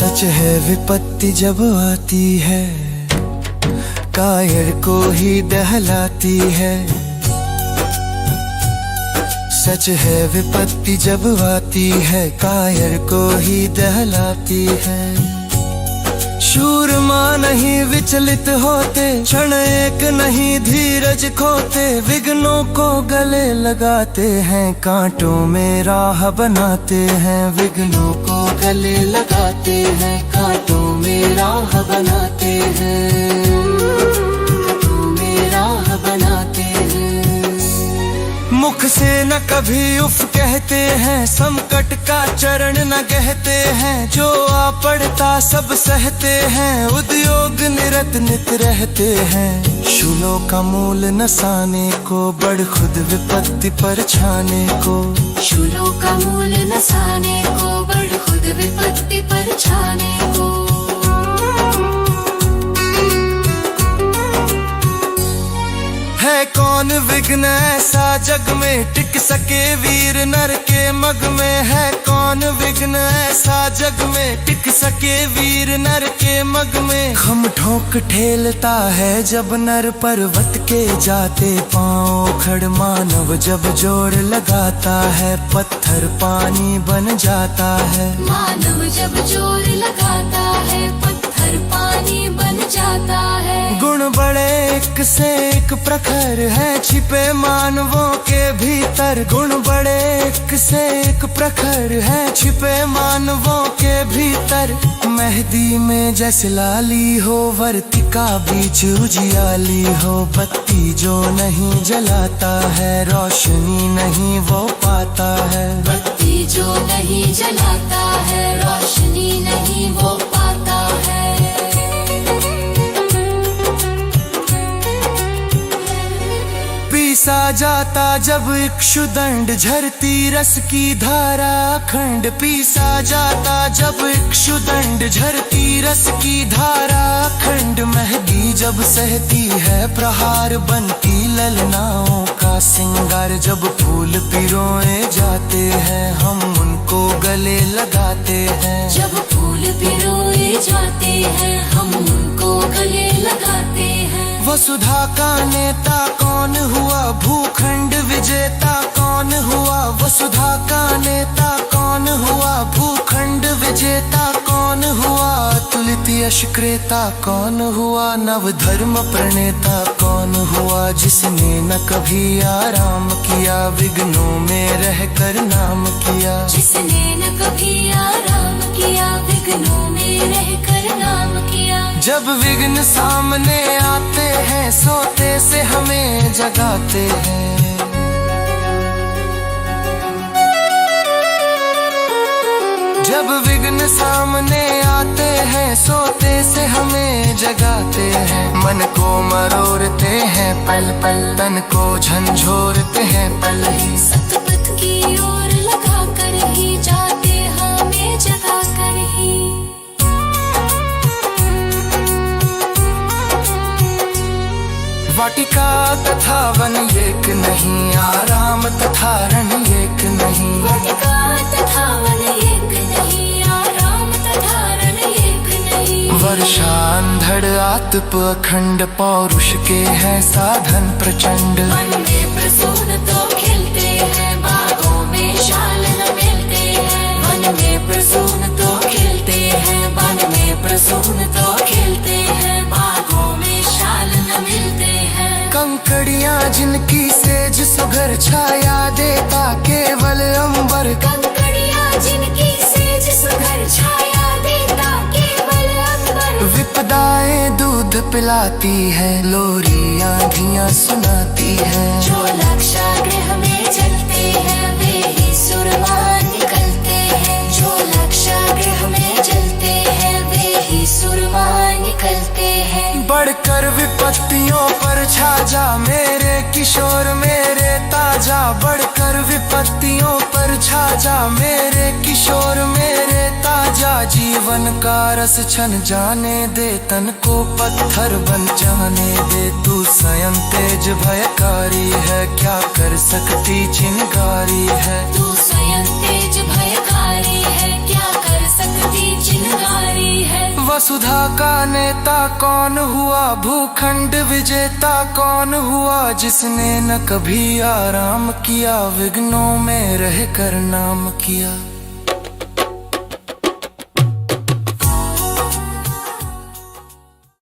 सच है विपत्ति जब आती है, कायर को ही दहलाती है। सच है विपत्ति जब आती है, कायर को ही दहलाती है। शूरमा नहीं विचलित होते, क्षण एक नहीं धीरज खोते। विघ्नों को गले लगाते हैं, कांटों में राह बनाते हैं। विघ्नों को गले लगाते हैं, कांटों में राह बनाते हैं। कांटों में राह बनाते हैं। मुख से न कभी उफ कहते हैं, संकट का चरण न कहते हैं। जो आ पड़ता सब सहते हैं, उद्योग निरत नित रहते हैं। शूलों का मूल नसाने को, बढ़ खुद विपत्ति पर छाने को। शूलों का मूल नसाने को, बढ़ खुद विपत्ति पर छाने को। है कौन विघ्न ऐसा जग में, टिक सके वीर नर के मग में। है कौन विघ्न ऐसा जग में, टिक सके वीर नर के मग में। खम ठोक ठेलता है जब नर, पर्वत के जाते पांव खड़। मानव जब जोड़ लगाता है, पत्थर पानी बन जाता है। मानव जब जोर लगाता है, पत्थर पानी बन जाता है। गुण बड़े एक से एक प्रखर है, छिपे मानवों के भीतर। गुण बड़े एक से एक प्रखर है, छिपे मानवों के भीतर। मेहंदी में जैसे लाली हो, वर्तिका बीच उजियाली हो। बत्ती जो नहीं जलाता है, रोशनी नहीं वो पाता है। बत्ती जो नहीं जलाता है, रोशनी नहीं वो पाता है। पीसा जाता जब इक्षुदंड, झरती रस की धारा अखंड। पीसा जाता जब इक्षुदंड, झरती रस की धारा अखंड। मेहंदी जब सहती है प्रहार, बनती ललनाओं का सिंगार। जब फूल पिरोए जाते हैं, हम उनको गले लगाते हैं। जब फूल पिरोए जाते हैं, हम उनको गले लगाते हैं। वसुधा का नेता कौन हुआ, भूखंड विजेता कौन हुआ। वसुधा का नेता कौन हुआ, भूखंड विजेता कौन हुआ। अतुलित यश क्रेता कौन हुआ, नव धर्म प्रणेता कौन हुआ। जिसने न कभी आराम किया, विघ्नों में रहकर नाम किया। जिसने न कभी आराम किया, विघ्नों में रहकर नाम किया। जब विघ्न सामने आते हैं, सोते से हमें जगाते हैं। जब विघ्न सामने आते हैं, सोते से हमें जगाते हैं। मन को मरोड़ते हैं पल पल, तन को झंझोरते हैं पल ही। सतपथ की ओर लगा कर ही जाते, हमें जगा कर ही। वाटिका तथा वन एक नहीं, आराम तथा रण एक नहीं। वाटिका तथा वन एक नहीं, आराम तथा रण एक नहीं। वर्षा अंधड़ आतप अखंड, पौरुष के है साधन प्रचंड। मन में प्रसून तो खिलते हैं, बागों में शाल न मिलते हैं। मन में प्रसून तो खिलते हैं, मन में प्रसून तो खिलते हैं। बागों में शाल न मिलते हैं। कंकड़ियां जिनकी सेज सुघर, छाया देता केवल अंबर। कंकड़ियां जिनकी सेज सुघर, छाया देता केवल अंबर। विपदाएं दूध पिलाती है, लोरी आंधियां सुनाती है। जो लक्षागृह में चलते हैं, वे ही सुरमान निकलते हैं। जो लक्षागृह में चलते हैं, वे ही सुरमान निकलते हैं। बढ़कर विपत्तियों पर छा जा मेरे किशोर मेरे ताजा। बढ़कर विपत्तियों पर छा जा मेरे किशोर मेरे ताजा। जीवन का रस छन जाने दे, तन को पत्थर बन जाने दे। तू स्वयं तेज भयकारी है, क्या कर सकती चिंगारी है। तू स्वयं तेज भयकारी है, क्या कर सकती चिंगारी वसुधा का नेता कौन हुआ, भूखंड विजेता कौन हुआ, जिसने न कभी आराम किया, विघ्नों में रह कर नाम किया।